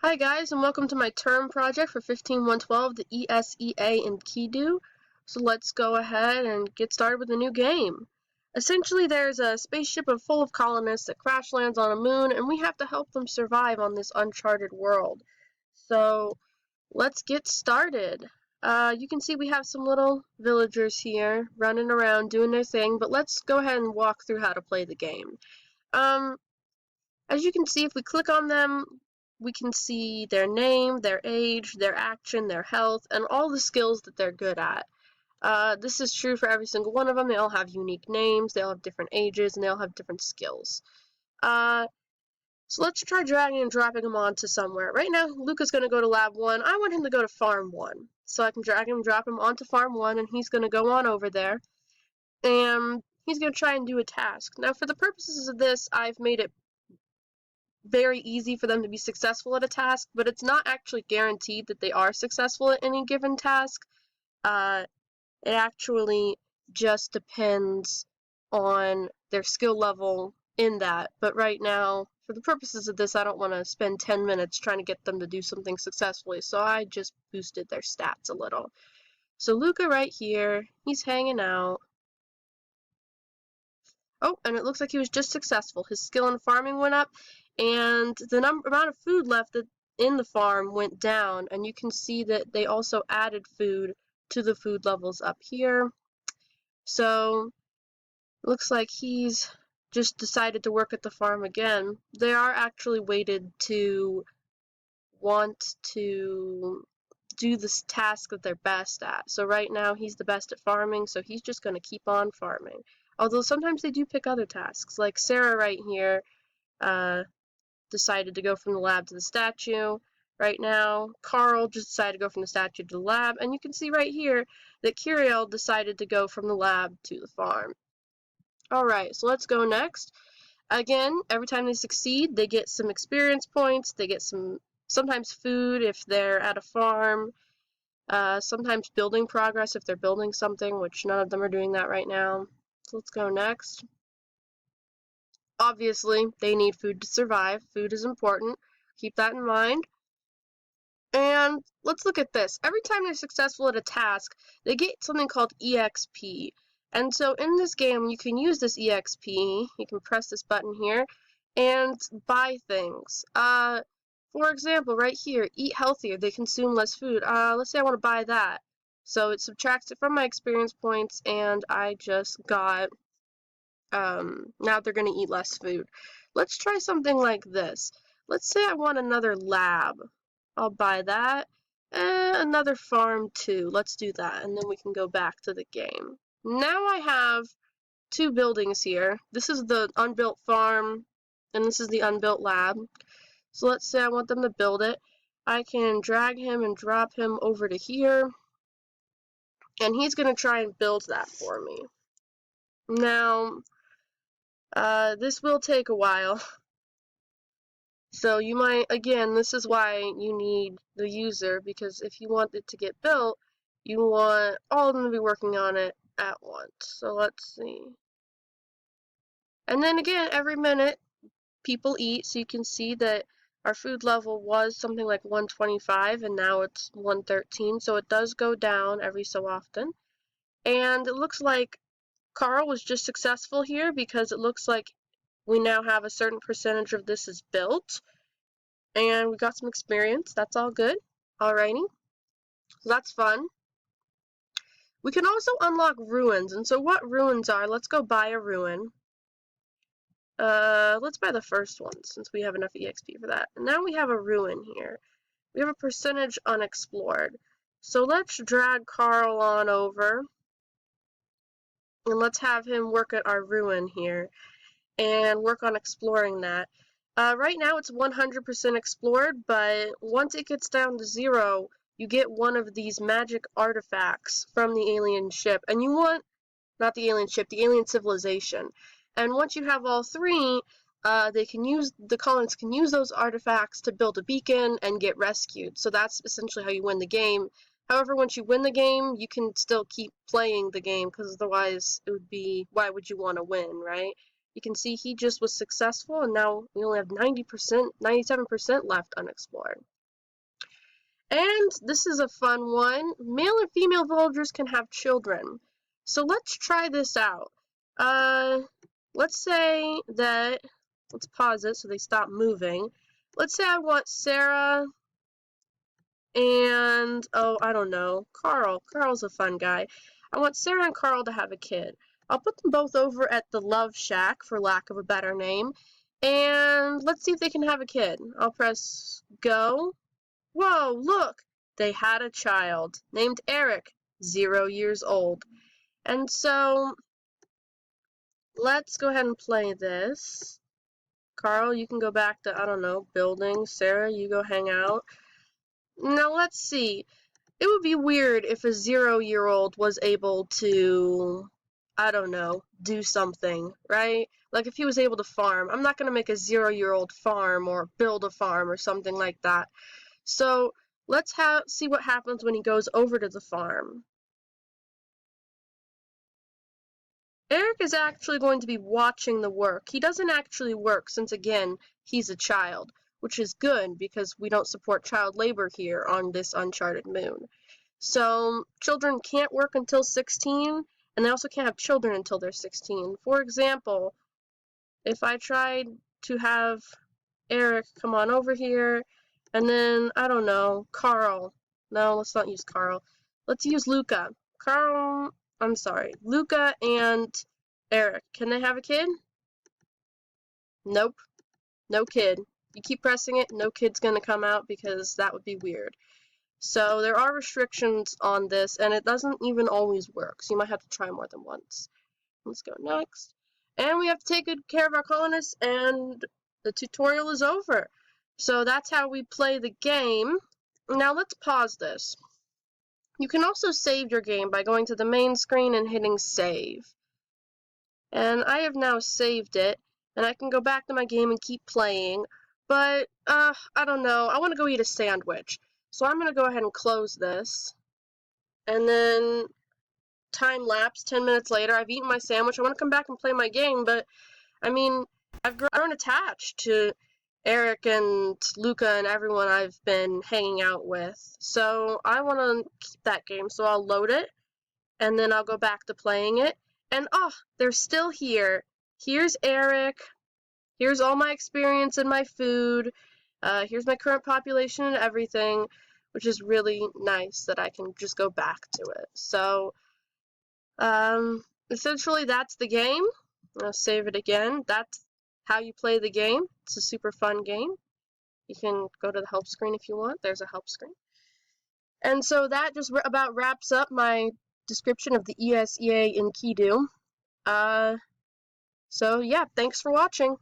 Hi guys, and welcome to my term project for 15112, the ESEA Enkidu. So let's go ahead and get started with the new game. Essentially, there's a spaceship full of colonists that crash lands on a moon, and we have to help them survive on this uncharted world. So let's get started. You can see we have some little villagers here running around doing their thing, but let's go ahead and walk through how to play the game. As you can see, if we click on them, we can see their name, their age, their action, their health, and all the skills that they're good at. This is true for every single one of them. They all have unique names, they all have different ages, and they all have different skills. So let's try dragging and dropping him onto somewhere. Right now, Luca's going to go to Lab 1. I want him to go to Farm 1. So I can drag him and drop him onto Farm 1, and he's going to go on over there. And he's going to try and do a task. Now, for the purposes of this, I've made it very easy for them to be successful at a task, but it's not actually guaranteed that they are successful at any given task. It actually just depends on their skill level in that. But right now, for the purposes of this, I don't want to spend 10 minutes trying to get them to do something successfully, so I just boosted their stats a little. So Luca right here, he's hanging out. Oh, and it looks like he was just successful. His skill in farming went up, and the amount of food left in the farm went down, and you can see that they also added food to the food levels up here. So it looks like he's just decided to work at the farm again. They are actually weighted to want to do this task that they're best at. So right now he's the best at farming, so he's just going to keep on farming. Although sometimes they do pick other tasks, like Sarah right here decided to go from the lab to the statue. Right now, Carl just decided to go from the statue to the lab, and you can see right here that Kiriel decided to go from the lab to the farm. Alright, so let's go next. Again, every time they succeed, they get some experience points, they get sometimes food if they're at a farm, sometimes building progress if they're building something, which none of them are doing that right now. So let's go next. Obviously, they need food to survive. Food is important. Keep that in mind. And let's look at this. Every time they're successful at a task, they get something called EXP. And so in this game, you can use this EXP. You can press this button here and buy things. For example, right here, eat healthier. They consume less food. Let's say I want to buy that. So it subtracts it from my experience points, and I just got now they're going to eat less food. Let's try something like this. Let's say I want another lab. I'll buy that. Another farm too. Let's do that, and then we can go back to the game. Now I have two buildings here. This is the unbuilt farm, and this is the unbuilt lab. So let's say I want them to build it. I can drag him and drop him over to here, and he's going to try and build that for me. Now, this will take a while. So you might, again, this is why you need the user, because if you want it to get built, you want all of them to be working on it at once. So let's see. And then again, every minute, people eat, so you can see that our food level was something like 125, and now it's 113, so it does go down every so often. And it looks like Carl was just successful here, because it looks like we now have a certain percentage of this is built. And we got some experience. That's all good. Alrighty. So that's fun. We can also unlock ruins. And so what ruins are, let's go buy a ruin. Let's buy the first one since we have enough EXP for that. And now we have a ruin here. We have a percentage unexplored. So let's drag Carl on over. And let's have him work at our ruin here. And work on exploring that. Right now it's 100% explored, but once it gets down to 0, you get one of these magic artifacts from the alien ship. And you want, not the alien ship, the alien civilization. And once you have all 3, the colonists can use those artifacts to build a beacon and get rescued. So that's essentially how you win the game. However, once you win the game, you can still keep playing the game, because otherwise it would be, why would you want to win, right? You can see he just was successful, and now we only have 90%, 97% left unexplored. And this is a fun one. Male and female villagers can have children. So let's try this out. Let's say that, let's pause it so they stop moving. Let's say I want Sarah and, oh, I don't know, Carl. Carl's a fun guy. I want Sarah and Carl to have a kid. I'll put them both over at the Love Shack, for lack of a better name. And let's see if they can have a kid. I'll press go. Whoa, look! They had a child named Eric, 0 years old. And so, let's go ahead and play this. Carl, you can go back to, I don't know, building. Sarah, you go hang out. Now let's see. It would be weird if a 0-year-old was able to, I don't know, do something, right? Like if he was able to farm. I'm not going to make a 0-year-old farm or build a farm or something like that. So let's see what happens when he goes over to the farm. Eric is actually going to be watching the work. He doesn't actually work since, again, he's a child, which is good because we don't support child labor here on this uncharted moon. So children can't work until 16, and they also can't have children until they're 16. For example, if I tried to have Eric come on over here, and then, I don't know, Carl. No, let's not use Carl. Let's use Luca. Luca and Eric. Can they have a kid? Nope. No kid. You keep pressing it, no kid's gonna come out because that would be weird. So there are restrictions on this, and it doesn't even always work, so you might have to try more than once. Let's go next. And we have to take good care of our colonists, and the tutorial is over. So that's how we play the game. Now let's pause this. You can also save your game by going to the main screen and hitting save. And I have now saved it, and I can go back to my game and keep playing, but, I don't know, I want to go eat a sandwich. So I'm going to go ahead and close this, and then time lapse, 10 minutes later, I've eaten my sandwich. I want to come back and play my game, but, I mean, I've grown attached to Eric and Luca and everyone I've been hanging out with. So I want to keep that game, so I'll load it, and then I'll go back to playing it. And, oh, they're still here. Here's Eric. Here's all my experience and my food. Here's my current population and everything, which is really nice that I can just go back to it. So, essentially that's the game. I'll save it again. That's how you play the game. It's a super fun game. You can go to the help screen if you want. There's a help screen. And so that just about wraps up my description of the ESEA Enkidu. So yeah, thanks for watching.